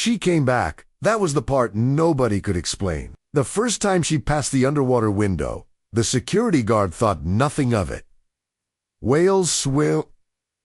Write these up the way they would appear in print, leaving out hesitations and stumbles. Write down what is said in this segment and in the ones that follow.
she came back. That was the part nobody could explain. The first time she passed the underwater window, the security guard thought nothing of it. Whales swim,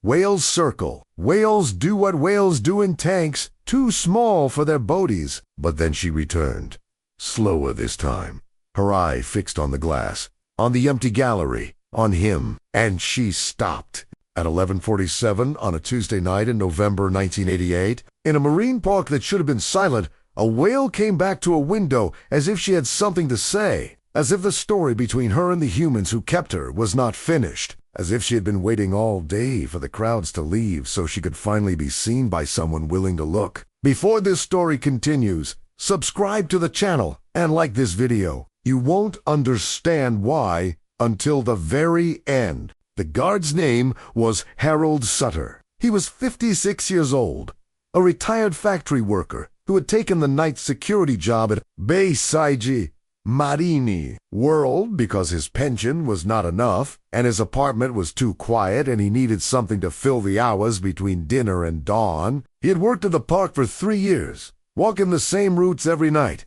whales circle, whales do what whales do in tanks, too small for their boaties. But then she returned, slower this time, her eye fixed on the glass, on the empty gallery, on him, and she stopped. At 11:47 on a Tuesday night in November 1988, in a marine park that should have been silent, a whale came back to a window as if she had something to say, as if the story between her and the humans who kept her was not finished, as if she had been waiting all day for the crowds to leave so she could finally be seen by someone willing to look. Before this story continues, subscribe to the channel and like this video. You won't understand why until the very end. The guard's name was Harold Sutter. He was 56 years old, a retired factory worker who had taken the night security job at Bayside Marini World because his pension was not enough and his apartment was too quiet and he needed something to fill the hours between dinner and dawn. He had worked at the park for 3 years, walking the same routes every night,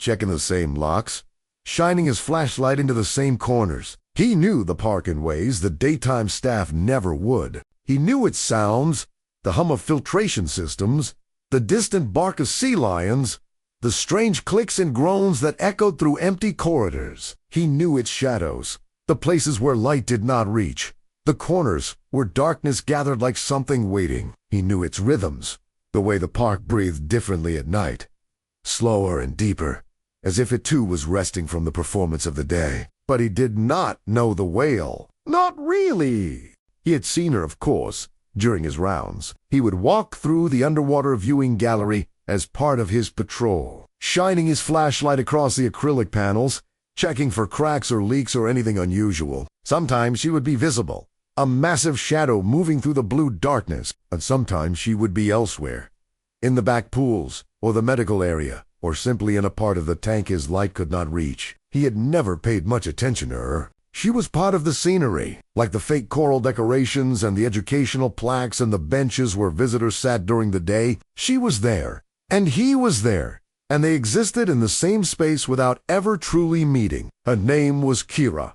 checking the same locks, shining his flashlight into the same corners. He knew the park in ways the daytime staff never would. He knew its sounds, the hum of filtration systems, the distant bark of sea lions, the strange clicks and groans that echoed through empty corridors. He knew its shadows, the places where light did not reach, the corners where darkness gathered like something waiting. He knew its rhythms, the way the park breathed differently at night, slower and deeper, as if it too was resting from the performance of the day. But he did not know the whale. Not really. He had seen her, of course, during his rounds. He would walk through the underwater viewing gallery as part of his patrol, shining his flashlight across the acrylic panels, checking for cracks or leaks or anything unusual. Sometimes she would be visible, a massive shadow moving through the blue darkness, and sometimes she would be elsewhere, in the back pools, or the medical area, or simply in a part of the tank his light could not reach. He had never paid much attention to her. She was part of the scenery, like the fake coral decorations and the educational plaques and the benches where visitors sat during the day. She was there, and he was there, and they existed in the same space without ever truly meeting. Her name was Kira.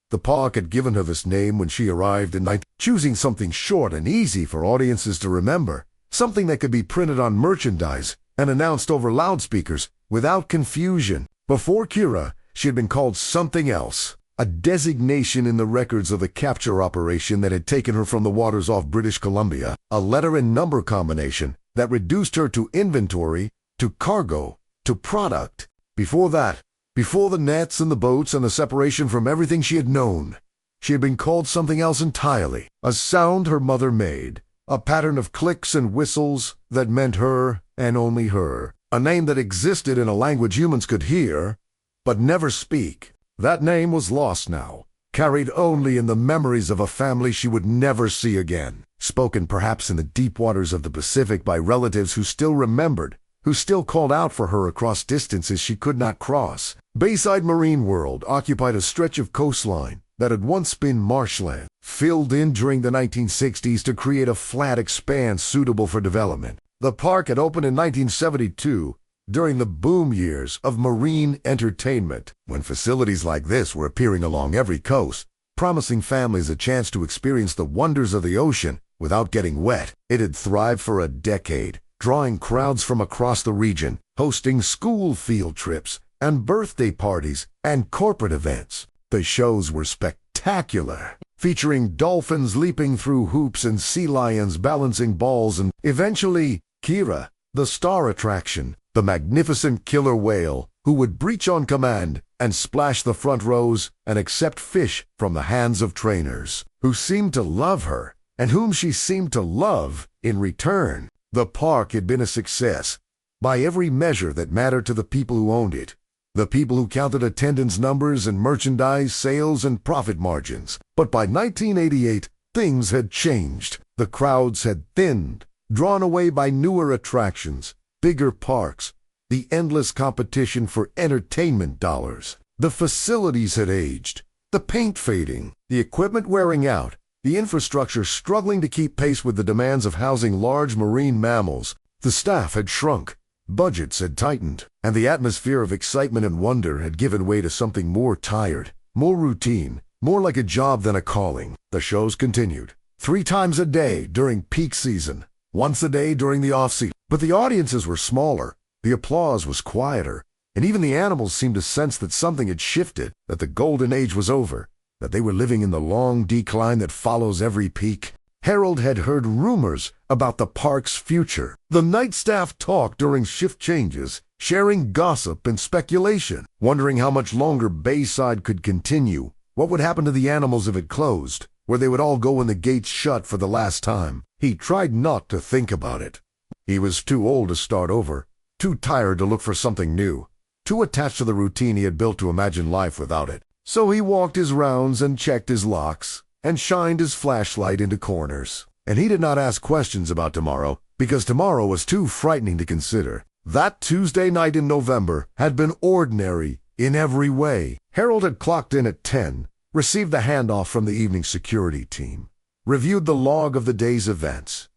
The park had given her this name when she arrived in night, choosing something short and easy for audiences to remember, something that could be printed on merchandise and announced over loudspeakers without confusion. Before Kira, she had been called something else, a designation in the records of the capture operation that had taken her from the waters off British Columbia, a letter and number combination that reduced her to inventory, to cargo, to product. Before that, before the nets and the boats and the separation from everything she had known, she had been called something else entirely, a sound her mother made, a pattern of clicks and whistles that meant her and only her, a name that existed in a language humans could hear, but never speak. That name was lost now, carried only in the memories of a family she would never see again, spoken perhaps in the deep waters of the Pacific by relatives who still remembered, who still called out for her across distances she could not cross. Bayside Marine World occupied a stretch of coastline that had once been marshland, filled in during the 1960s to create a flat expanse suitable for development. The park had opened in 1972, during the boom years of marine entertainment, when facilities like this were appearing along every coast, promising families a chance to experience the wonders of the ocean without getting wet. It had thrived for a decade, drawing crowds from across the region, hosting school field trips and birthday parties and corporate events. The shows were spectacular, featuring dolphins leaping through hoops and sea lions balancing balls, and eventually Kira, the star attraction, the magnificent killer whale who would breach on command and splash the front rows and accept fish from the hands of trainers, who seemed to love her and whom she seemed to love in return. The park had been a success by every measure that mattered to the people who owned it, the people who counted attendance numbers and merchandise sales and profit margins. But by 1988, things had changed. The crowds had thinned, drawn away by newer attractions, bigger parks, the endless competition for entertainment dollars. The facilities had aged, the paint fading, the equipment wearing out, the infrastructure struggling to keep pace with the demands of housing large marine mammals. The staff had shrunk, budgets had tightened, and the atmosphere of excitement and wonder had given way to something more tired, more routine, more like a job than a calling. The shows continued. 3 times a day during peak season, once a day during the off-season. But the audiences were smaller, the applause was quieter, and even the animals seemed to sense that something had shifted, that the golden age was over, that they were living in the long decline that follows every peak. Harold had heard rumors about the park's future. The night staff talked during shift changes, sharing gossip and speculation, wondering how much longer Bayside could continue, what would happen to the animals if it closed, where they would all go when the gates shut for the last time. He tried not to think about it. He was too old to start over, too tired to look for something new, too attached to the routine he had built to imagine life without it. So he walked his rounds and checked his locks, and shined his flashlight into corners. And he did not ask questions about tomorrow, because tomorrow was too frightening to consider. That Tuesday night in November had been ordinary in every way. Harold had clocked in at 10, received the handoff from the evening security team, reviewed the log of the day's events.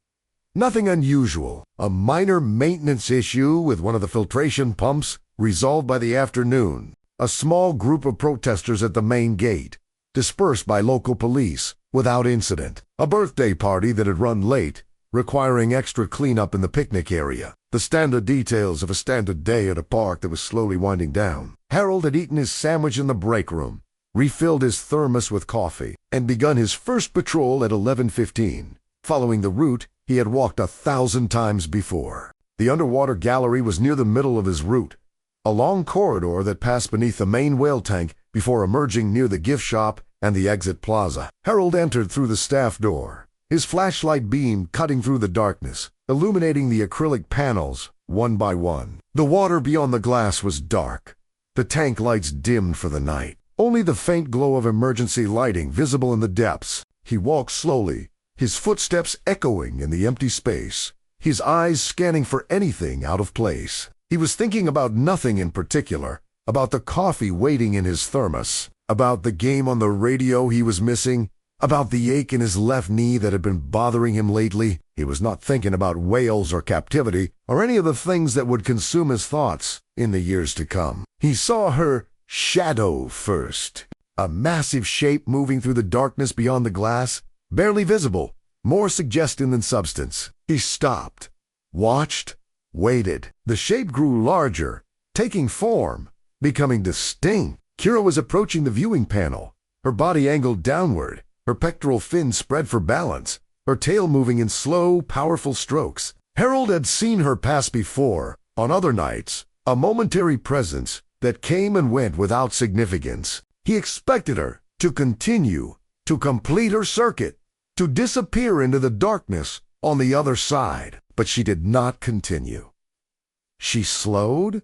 Nothing unusual, a minor maintenance issue with one of the filtration pumps resolved by the afternoon, a small group of protesters at the main gate, dispersed by local police without incident, a birthday party that had run late, requiring extra cleanup in the picnic area, the standard details of a standard day at a park that was slowly winding down. Harold had eaten his sandwich in the break room, refilled his thermos with coffee, and begun his first patrol at 11:15, following the route he had walked 1,000 times before. The underwater gallery was near the middle of his route, a long corridor that passed beneath the main whale tank before emerging near the gift shop and the exit plaza. Harold entered through the staff door, his flashlight beam cutting through the darkness, illuminating the acrylic panels one by one. The water beyond the glass was dark, the tank lights dimmed for the night, only the faint glow of emergency lighting visible in the depths. He walked slowly, his footsteps echoing in the empty space, his eyes scanning for anything out of place. He was thinking about nothing in particular, about the coffee waiting in his thermos, about the game on the radio he was missing, about the ache in his left knee that had been bothering him lately. He was not thinking about whales or captivity or any of the things that would consume his thoughts in the years to come. He saw her shadow first, a massive shape moving through the darkness beyond the glass, barely visible, more suggestion than substance. He stopped, watched, waited. The shape grew larger, taking form, becoming distinct. Kira was approaching the viewing panel, her body angled downward, her pectoral fin spread for balance, her tail moving in slow, powerful strokes. Harold had seen her pass before, on other nights, a momentary presence that came and went without significance. He expected her to continue, to complete her circuit, to disappear into the darkness on the other side. But she did not continue. She slowed,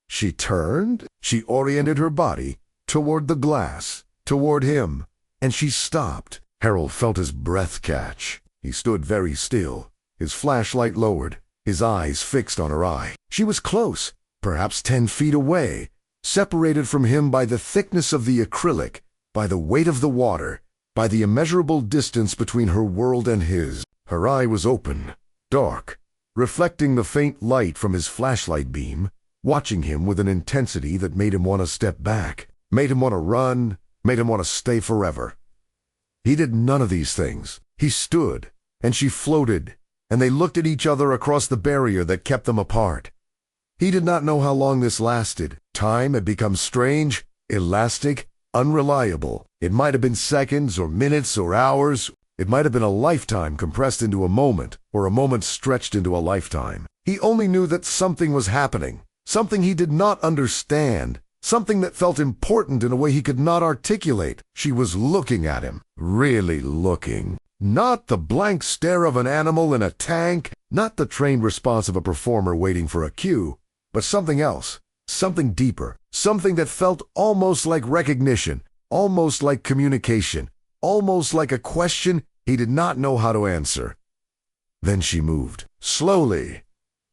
she turned, she oriented her body toward the glass, toward him, and she stopped. Harold felt his breath catch. He stood very still, his flashlight lowered, his eyes fixed on her eye. She was close, perhaps 10 feet away, separated from him by the thickness of the acrylic, by the weight of the water, by the immeasurable distance between her world and his. Her eye was open, dark, reflecting the faint light from his flashlight beam, watching him with an intensity that made him want to step back, made him want to run, made him want to stay forever. He did none of these things. He stood, and she floated, and they looked at each other across the barrier that kept them apart. He did not know how long this lasted. Time had become strange, elastic, unreliable. It might have been seconds or minutes or hours. It might have been a lifetime compressed into a moment, or a moment stretched into a lifetime. He only knew that something was happening, something he did not understand, something that felt important in a way he could not articulate. She was looking at him, really looking. Not the blank stare of an animal in a tank, not the trained response of a performer waiting for a cue, but something else, something deeper, something that felt almost like recognition, almost like communication, almost like a question he did not know how to answer. Then she moved. Slowly,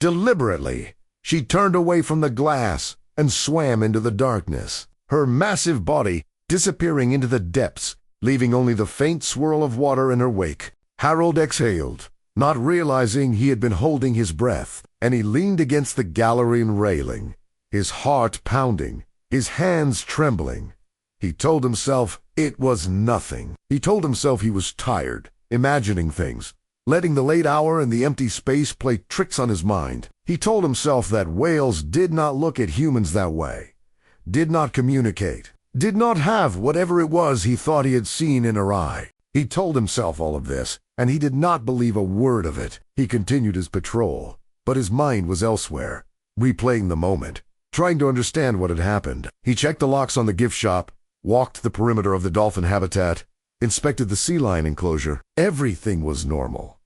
deliberately, she turned away from the glass and swam into the darkness, her massive body disappearing into the depths, leaving only the faint swirl of water in her wake. Harold exhaled, not realizing he had been holding his breath, and he leaned against the gallery railing, his heart pounding, his hands trembling. He told himself it was nothing. He told himself he was tired, imagining things, letting the late hour and the empty space play tricks on his mind. He told himself that whales did not look at humans that way, did not communicate, did not have whatever it was he thought he had seen in her eye. He told himself all of this, and he did not believe a word of it. He continued his patrol, but his mind was elsewhere, replaying the moment, trying to understand what had happened. He checked the locks on the gift shop, walked the perimeter of the dolphin habitat, inspected the sea lion enclosure. Everything was normal.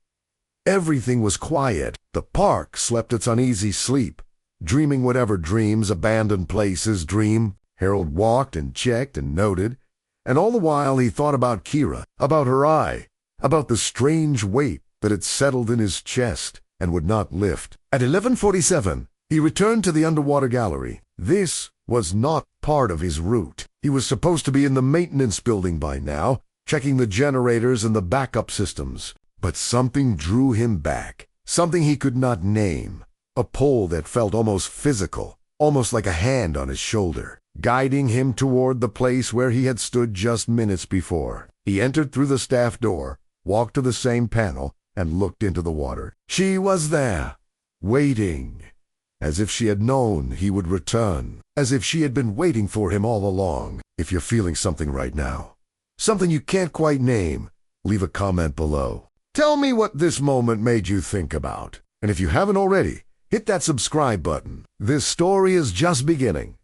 Everything was quiet. The park slept its uneasy sleep, dreaming whatever dreams abandoned places dream. Harold walked and checked and noted, and all the while he thought about Kira, about her eye, about the strange weight that had settled in his chest and would not lift. At 11:47, he returned to the underwater gallery. This was not part of his route. He was supposed to be in the maintenance building by now, checking the generators and the backup systems. But something drew him back, something he could not name, a pull that felt almost physical, almost like a hand on his shoulder, guiding him toward the place where he had stood just minutes before. He entered through the staff door, walked to the same panel, and looked into the water. She was there, waiting, as if she had known he would return, as if she had been waiting for him all along. If you're feeling something right now, something you can't quite name, leave a comment below. Tell me what this moment made you think about. And if you haven't already, hit that subscribe button. This story is just beginning.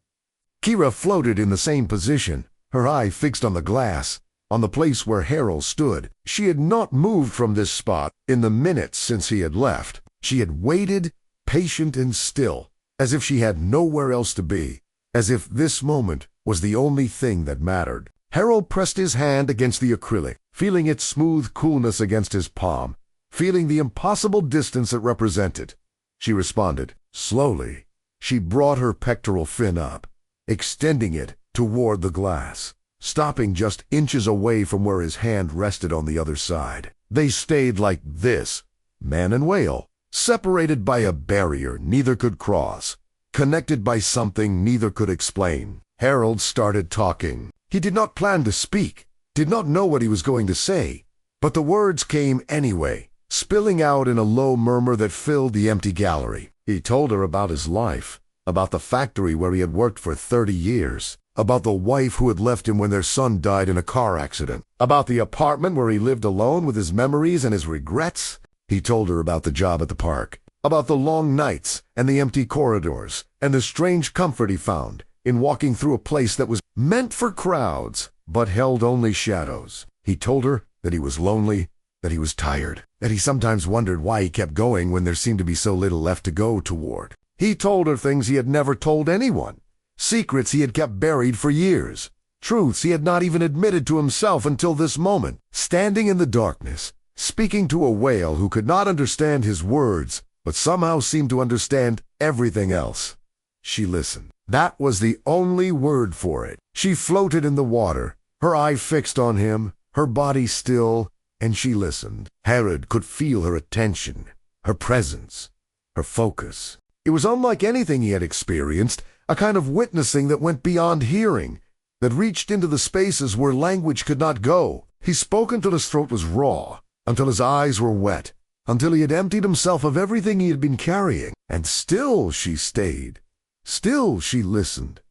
Kira floated in the same position, her eye fixed on the glass, on the place where Harold stood. She had not moved from this spot in the minutes since he had left. She had waited, patient and still, as if she had nowhere else to be, as if this moment was the only thing that mattered. Harold pressed his hand against the acrylic, feeling its smooth coolness against his palm, feeling the impossible distance it represented. She responded. Slowly, she brought her pectoral fin up, extending it toward the glass, stopping just inches away from where his hand rested on the other side. They stayed like this, man and whale, separated by a barrier neither could cross, connected by something neither could explain. Harold started talking. He did not plan to speak, did not know what he was going to say, but the words came anyway, spilling out in a low murmur that filled the empty gallery. He told her about his life, about the factory where he had worked for 30 years, about the wife who had left him when their son died in a car accident, about the apartment where he lived alone with his memories and his regrets. He told her about the job at the park, about the long nights and the empty corridors, and the strange comfort he found in walking through a place that was meant for crowds, but held only shadows. He told her that he was lonely, that he was tired, that he sometimes wondered why he kept going when there seemed to be so little left to go toward. He told her things he had never told anyone, secrets he had kept buried for years, truths he had not even admitted to himself until this moment. Standing in the darkness, speaking to a whale who could not understand his words, but somehow seemed to understand everything else. She listened. That was the only word for it. She floated in the water, her eye fixed on him, her body still, and she listened. Harold could feel her attention, her presence, her focus. It was unlike anything he had experienced, a kind of witnessing that went beyond hearing, that reached into the spaces where language could not go. He spoke until his throat was raw, until his eyes were wet, until he had emptied himself of everything he had been carrying. And still she stayed. Still she listened.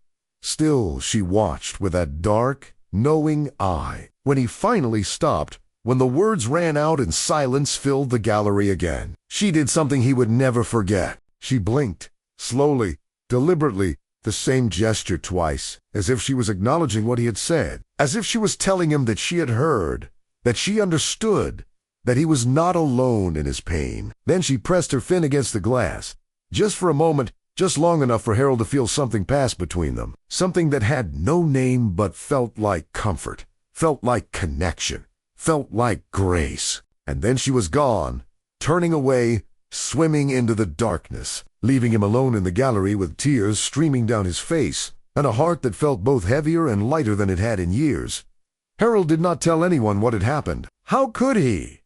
Still she watched with that dark, knowing eye. When he finally stopped, when the words ran out and silence filled the gallery again, she did something he would never forget. She blinked, slowly, deliberately, the same gesture twice, as if she was acknowledging what he had said, as if she was telling him that she had heard, that she understood, that he was not alone in his pain. Then she pressed her fin against the glass, just for a moment, just long enough for Harold to feel something pass between them, something that had no name but felt like comfort, felt like connection, felt like grace. And then she was gone, turning away, swimming into the darkness, leaving him alone in the gallery with tears streaming down his face, and a heart that felt both heavier and lighter than it had in years. Harold did not tell anyone what had happened. How could he?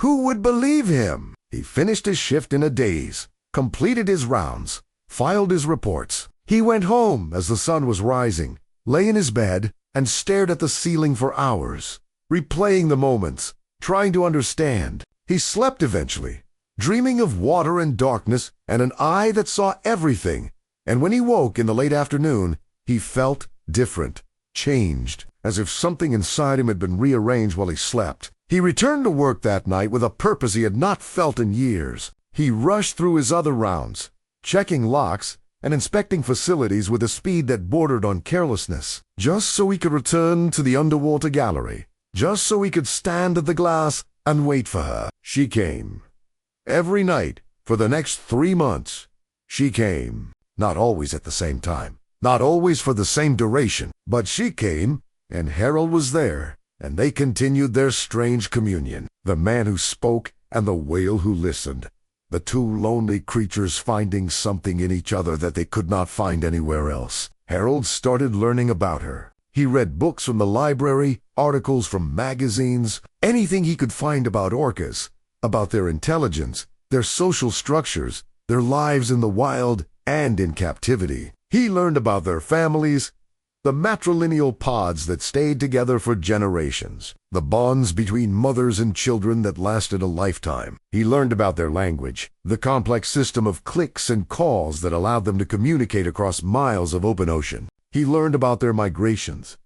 Who would believe him? He finished his shift in a daze, completed his rounds, filed his reports. He went home as the sun was rising, lay in his bed, and stared at the ceiling for hours, replaying the moments, trying to understand. He slept eventually, dreaming of water and darkness and an eye that saw everything. And when he woke in the late afternoon, he felt different, changed, as if something inside him had been rearranged while he slept. He returned to work that night with a purpose he had not felt in years. He rushed through his other rounds, checking locks and inspecting facilities with a speed that bordered on carelessness, just so he could return to the underwater gallery, just so he could stand at the glass and wait for her. She came. Every night for the next 3 months, she came. Not always at the same time, not always for the same duration, but she came, and Harold was there, and they continued their strange communion. The man who spoke and the whale who listened. The two lonely creatures finding something in each other that they could not find anywhere else. Harold started learning about her. He read books from the library, articles from magazines, anything he could find about orcas, about their intelligence, their social structures, their lives in the wild and in captivity. He learned about their families, the matrilineal pods that stayed together for generations, the bonds between mothers and children that lasted a lifetime. He learned about their language, the complex system of clicks and calls that allowed them to communicate across miles of open ocean. He learned about their migrations,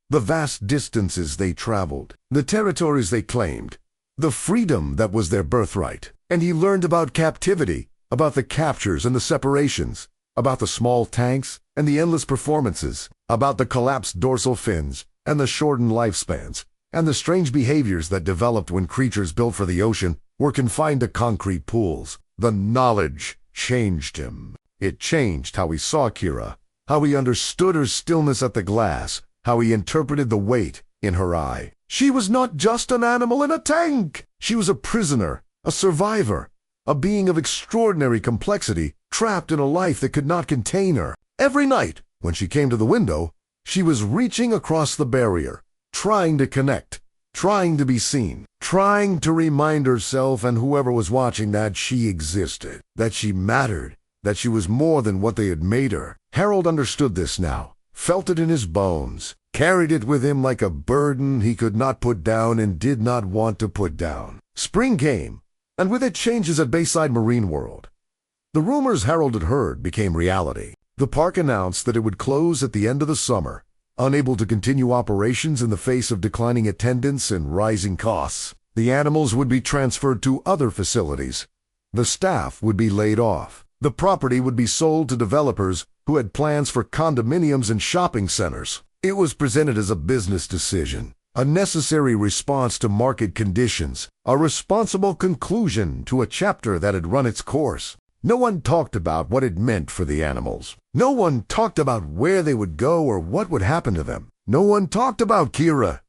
the vast distances they traveled, the territories they claimed, the freedom that was their birthright. And he learned about captivity, about the captures and the separations, about the small tanks and the endless performances, about the collapsed dorsal fins and the shortened lifespans, and the strange behaviors that developed when creatures built for the ocean were confined to concrete pools. The knowledge changed him. It changed how he saw Kira, how he understood her stillness at the glass, how he interpreted the weight in her eye. She was not just an animal in a tank. She was a prisoner, a survivor, a being of extraordinary complexity, trapped in a life that could not contain her. Every night, when she came to the window, she was reaching across the barrier, trying to connect, trying to be seen, trying to remind herself and whoever was watching that she existed, that she mattered, that she was more than what they had made her. Harold understood this now, felt it in his bones, carried it with him like a burden he could not put down and did not want to put down. Spring came, and with it changes at Bayside Marine World. The rumors Harold had heard became reality. The park announced that it would close at the end of the summer, unable to continue operations in the face of declining attendance and rising costs. The animals would be transferred to other facilities. The staff would be laid off. The property would be sold to developers who had plans for condominiums and shopping centers. It was presented as a business decision, a necessary response to market conditions, a responsible conclusion to a chapter that had run its course. No one talked about what it meant for the animals. No one talked about where they would go or what would happen to them. No one talked about Kira,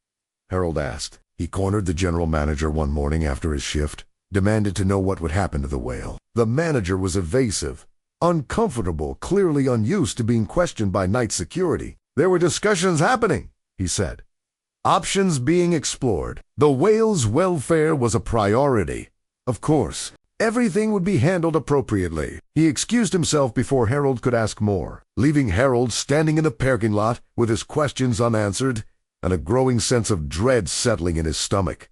Harold asked. He cornered the general manager one morning after his shift, demanded to know what would happen to the whale. The manager was evasive, uncomfortable, clearly unused to being questioned by night security. There were discussions happening, he said. Options being explored. The whale's welfare was a priority. Of course, everything would be handled appropriately. He excused himself before Harold could ask more, leaving Harold standing in the parking lot with his questions unanswered and a growing sense of dread settling in his stomach.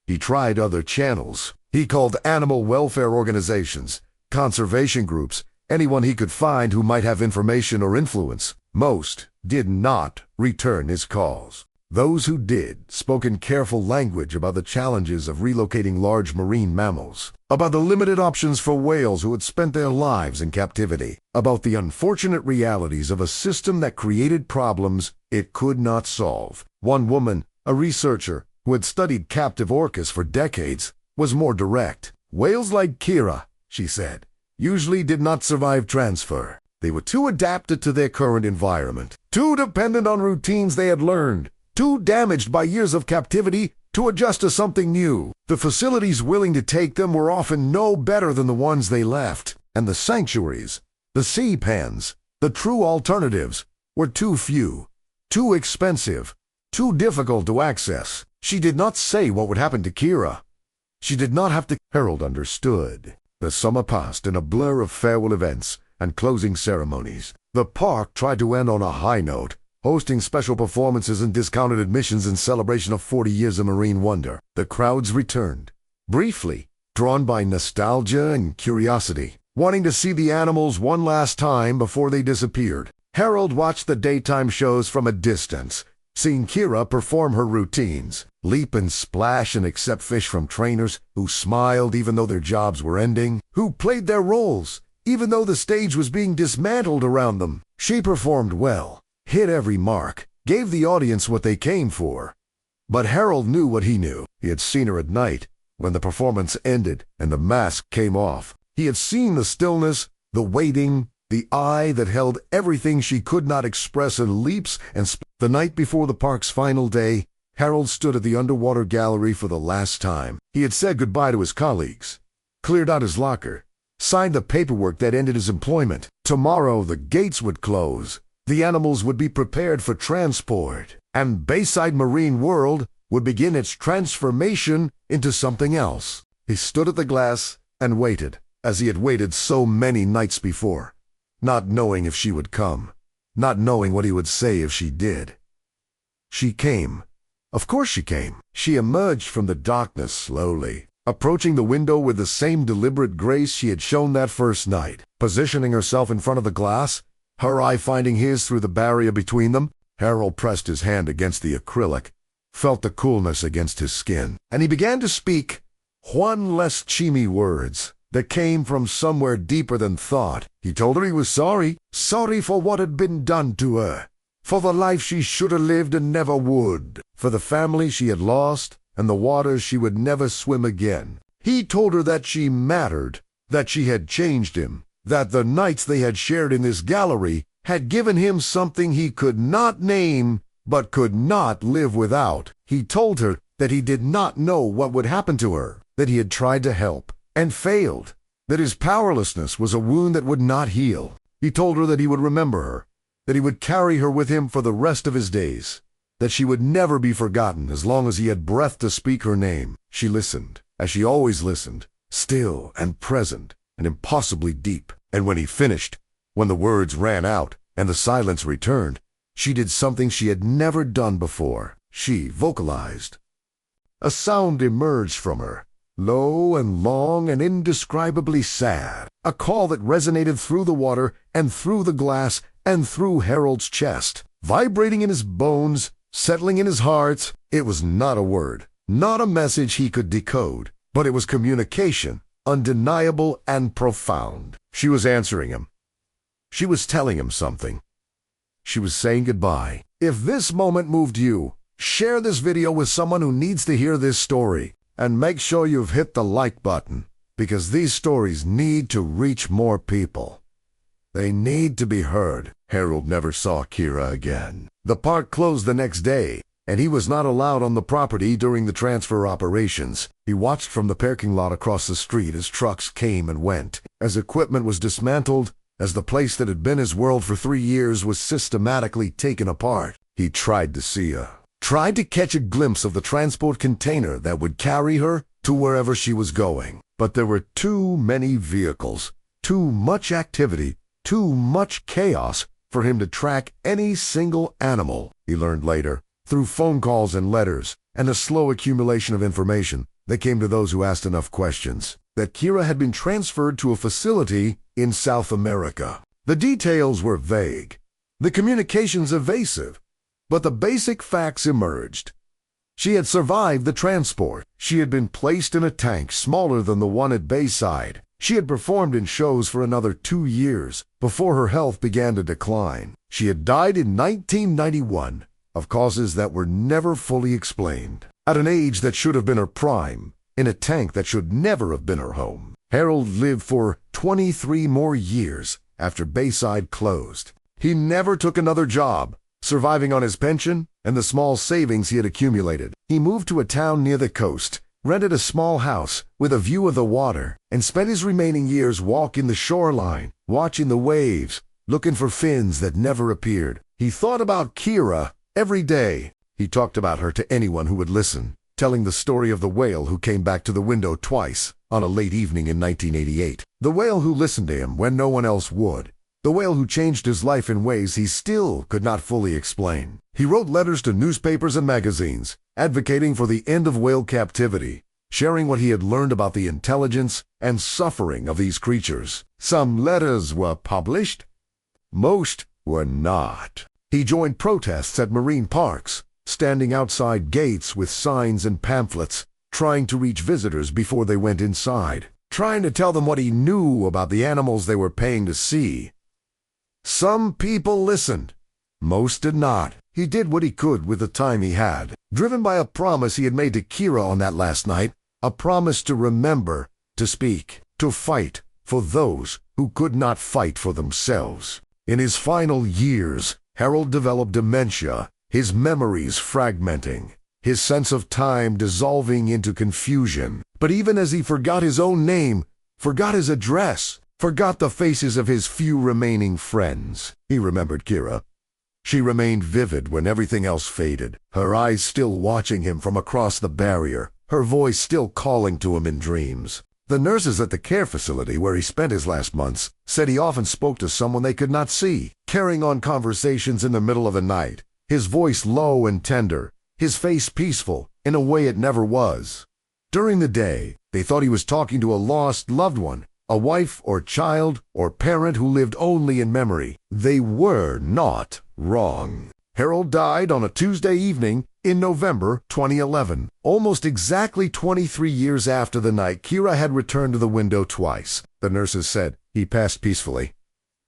He tried other channels. He called animal welfare organizations, conservation groups, anyone he could find who might have information or influence. Most did not return his calls. Those who did spoke in careful language about the challenges of relocating large marine mammals, about the limited options for whales who had spent their lives in captivity, about the unfortunate realities of a system that created problems it could not solve. One woman, a researcher who had studied captive orcas for decades, was more direct. Whales like Kira, she said, usually did not survive transfer. They were too adapted to their current environment, too dependent on routines they had learned, too damaged by years of captivity to adjust to something new. The facilities willing to take them were often no better than the ones they left, and the sanctuaries, the sea pens, the true alternatives, were too few, too expensive, too difficult to access. She did not say what would happen to Kira. She did not have to. Harold understood. The summer passed in a blur of farewell events and closing ceremonies. The park tried to end on a high note, hosting special performances and discounted admissions in celebration of 40 years of marine wonder. The crowds returned, briefly, drawn by nostalgia and curiosity, wanting to see the animals one last time before they disappeared. Harold watched the daytime shows from a distance, seeing Kira perform her routines, leap and splash and accept fish from trainers who smiled even though their jobs were ending, who played their roles even though the stage was being dismantled around them. She performed well, hit every mark, gave the audience what they came for. But Harold knew what he knew. He had seen her at night, when the performance ended and the mask came off. He had seen the stillness, the waiting, the eye that held everything she could not express in leaps and The night before the park's final day, Harold stood at the underwater gallery for the last time. He had said goodbye to his colleagues, cleared out his locker, signed the paperwork that ended his employment. Tomorrow the gates would close, the animals would be prepared for transport, and Bayside Marine World would begin its transformation into something else. He stood at the glass and waited, as he had waited so many nights before, not knowing if she would come, not knowing what he would say if she did. She came. Of course she came. She emerged from the darkness slowly, approaching the window with the same deliberate grace she had shown that first night. Positioning herself in front of the glass, her eye finding his through the barrier between them, Harold pressed his hand against the acrylic, felt the coolness against his skin, and he began to speak one less chimmy words that came from somewhere deeper than thought. He told her he was sorry for what had been done to her, for the life she should have lived and never would, for the family she had lost and the waters she would never swim again. He told her that she mattered, that she had changed him, that the nights they had shared in this gallery had given him something he could not name but could not live without. He told her that he did not know what would happen to her, that he had tried to help and failed, that his powerlessness was a wound that would not heal. He told her that he would remember her, that he would carry her with him for the rest of his days, that she would never be forgotten as long as he had breath to speak her name. She listened, as she always listened, still and present and impossibly deep. And when he finished, when the words ran out and the silence returned, she did something she had never done before. She vocalized. A sound emerged from her, low and long and indescribably sad, a call that resonated through the water and through the glass and through Harold's chest, vibrating in his bones, settling in his heart. It was not a word, not a message he could decode, but it was communication, undeniable and profound. She was answering him. She was telling him something. She was saying goodbye. If this moment moved you, share this video with someone who needs to hear this story, and make sure you've hit the like button, because these stories need to reach more people. They need to be heard. Harold never saw Kira again. The park closed the next day, and he was not allowed on the property during the transfer operations. He watched from the parking lot across the street as trucks came and went, as equipment was dismantled, as the place that had been his world for 3 years was systematically taken apart. He tried to see her, tried to catch a glimpse of the transport container that would carry her to wherever she was going. But there were too many vehicles, too much activity, too much chaos for him to track any single animal. He learned later, through phone calls and letters, and a slow accumulation of information that came to those who asked enough questions, that Kira had been transferred to a facility in South America. The details were vague, the communications evasive, but the basic facts emerged. She had survived the transport. She had been placed in a tank smaller than the one at Bayside. She had performed in shows for another 2 years before her health began to decline. She had died in 1991 of causes that were never fully explained, at an age that should have been her prime, in a tank that should never have been her home. Harold lived for 23 more years after Bayside closed. He never took another job, surviving on his pension and the small savings he had accumulated. He moved to a town near the coast, rented a small house with a view of the water, and spent his remaining years walking the shoreline, watching the waves, looking for fins that never appeared. He thought about Kira every day. He talked about her to anyone who would listen. telling the story of the whale who came back to the window twice on a late evening in 1988. The whale who listened to him when no one else would. The whale who changed his life in ways he still could not fully explain. He wrote letters to newspapers and magazines, advocating for the end of whale captivity, sharing what he had learned about the intelligence and suffering of these creatures. Some letters were published. Most were not. He joined protests at marine parks, standing outside gates with signs and pamphlets, trying to reach visitors before they went inside, trying to tell them what he knew about the animals they were paying to see. Some people listened. Most did not. He did what he could with the time he had, driven by a promise he had made to Kira on that last night, a promise to remember, to speak, to fight for those who could not fight for themselves. In his final years, Harold developed dementia, his memories fragmenting, his sense of time dissolving into confusion. But even as he forgot his own name, forgot his address, forgot the faces of his few remaining friends, he remembered Kira. She remained vivid when everything else faded, her eyes still watching him from across the barrier, her voice still calling to him in dreams. The nurses at the care facility where he spent his last months said he often spoke to someone they could not see, carrying on conversations in the middle of the night, his voice low and tender, his face peaceful in a way it never was. During the day, they thought he was talking to a lost loved one, a wife or child or parent who lived only in memory. They were not wrong. Harold died on a Tuesday evening in November 2011, almost exactly 23 years after the night Kira had returned to the window twice. The nurses said he passed peacefully.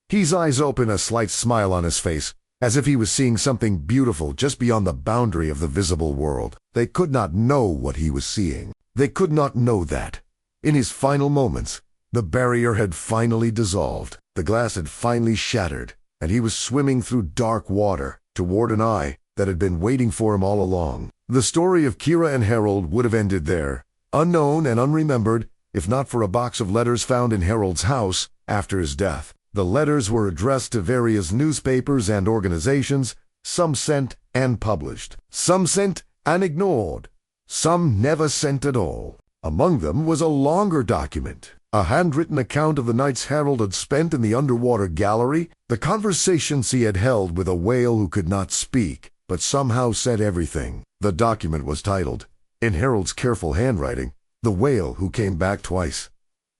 His eyes open, a slight smile on his face, as if he was seeing something beautiful just beyond the boundary of the visible world. They could not know what he was seeing. They could not know that. In his final moments, the barrier had finally dissolved, the glass had finally shattered, and he was swimming through dark water toward an eye that had been waiting for him all along. The story of Kira and Harold would have ended there, unknown and unremembered, if not for a box of letters found in Harold's house after his death. The letters were addressed to various newspapers and organizations, some sent and published, some sent and ignored, some never sent at all. Among them was a longer document, a handwritten account of the nights Harold had spent in the underwater gallery, the conversations he had held with a whale who could not speak, but somehow said everything. The document was titled, in Harold's careful handwriting, "The Whale Who Came Back Twice."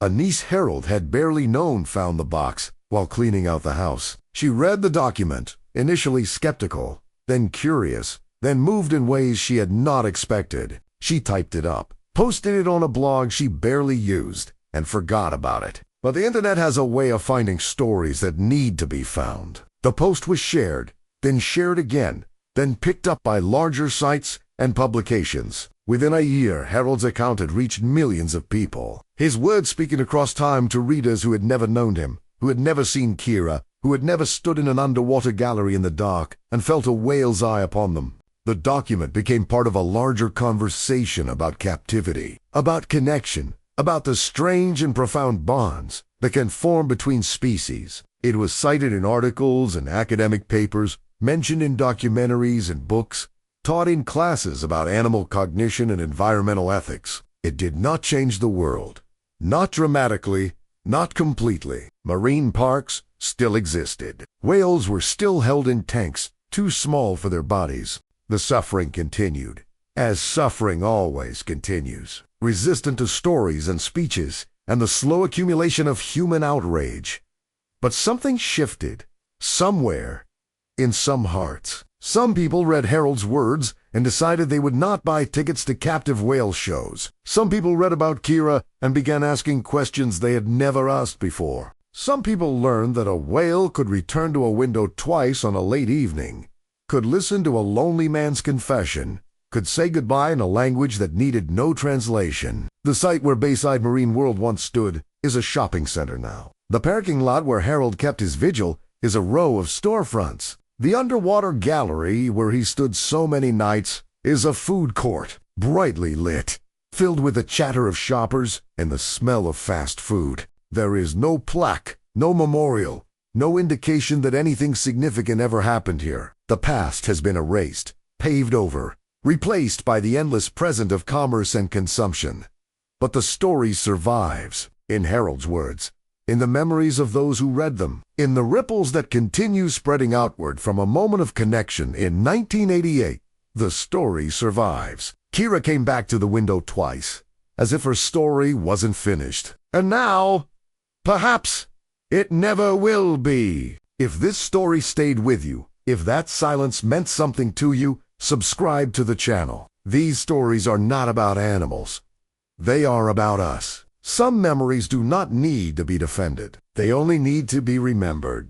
A niece Harold had barely known found the box while cleaning out the house. She read the document, initially skeptical, then curious, then moved in ways she had not expected. She typed it up, posted it on a blog she barely used, and forgot about it. But the internet has a way of finding stories that need to be found. The post was shared, then shared again, then picked up by larger sites and publications. Within a year, Harold's account had reached millions of people, his words speaking across time to readers who had never known him, who had never seen Kira, who had never stood in an underwater gallery in the dark and felt a whale's eye upon them. The document became part of a larger conversation about captivity, about connection, about the strange and profound bonds that can form between species. It was cited in articles and academic papers, mentioned in documentaries and books, taught in classes about animal cognition and environmental ethics. It did not change the world. Not dramatically, not completely. Marine parks still existed. Whales were still held in tanks, too small for their bodies. The suffering continued, as suffering always continues, resistant to stories and speeches and the slow accumulation of human outrage. But something shifted, somewhere, in some hearts. Some people read Harold's words and decided they would not buy tickets to captive whale shows. Some people read about Kira and began asking questions they had never asked before. Some people learned that a whale could return to a window twice on a late evening, could listen to a lonely man's confession, could say goodbye in a language that needed no translation. The site where Bayside Marine World once stood is a shopping center now. The parking lot where Harold kept his vigil is a row of storefronts. The underwater gallery where he stood so many nights is a food court, brightly lit, filled with the chatter of shoppers and the smell of fast food. There is no plaque, no memorial, no indication that anything significant ever happened here. The past has been erased, paved over, replaced by the endless present of commerce and consumption. But the story survives, in Harold's words, in the memories of those who read them, in the ripples that continue spreading outward from a moment of connection in 1988. The story survives. Kira came back to the window twice, as if her story wasn't finished. And now, perhaps, it never will be. If this story stayed with you, if that silence meant something to you, subscribe to the channel. These stories are not about animals. They are about us. Some memories do not need to be defended. They only need to be remembered.